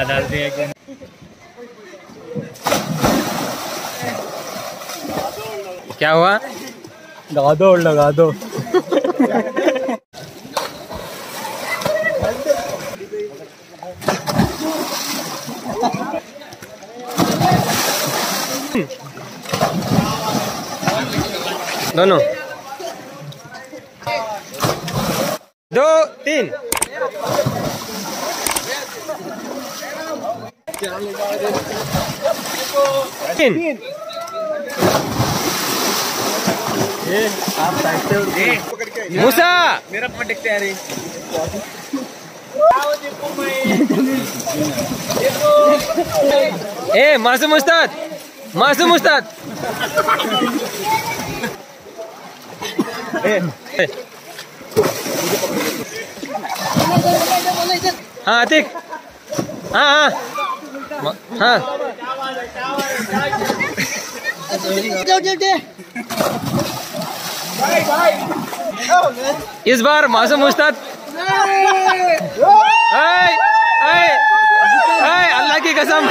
डाल दिया क्या हुआ? लगा दो दोनों 2 3 3 आप साइड से मूसा मेरा पटकते आ रही ए मासूम उस्ताद हाँ अतिक हाँ इस बार मासूम उस्ताद अल्लाह की कसम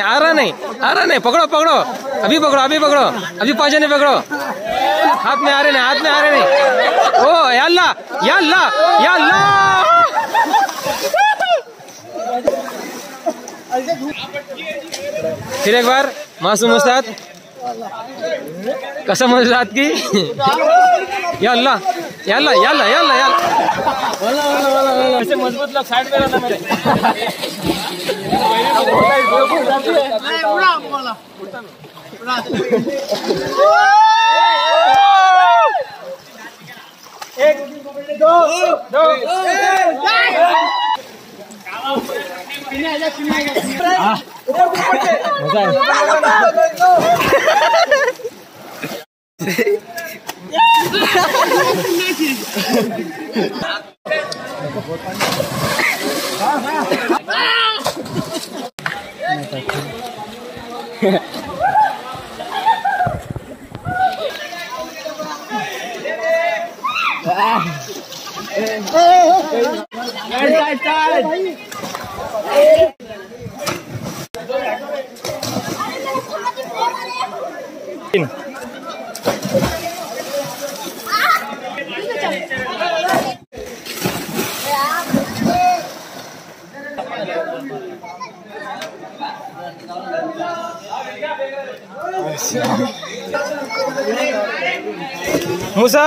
आ रहा नहीं पकड़ो अभी पकड़ो अभी पाँच नहीं पकड़ो हाथ में आ रहे नहीं ओ या अल्लाह फिर एक बार मासूम उस्ताद कसम उस्ताद की या अल्लाह ऐसे मजबूत लोग साइड में रहना मेरे एक दो मूसा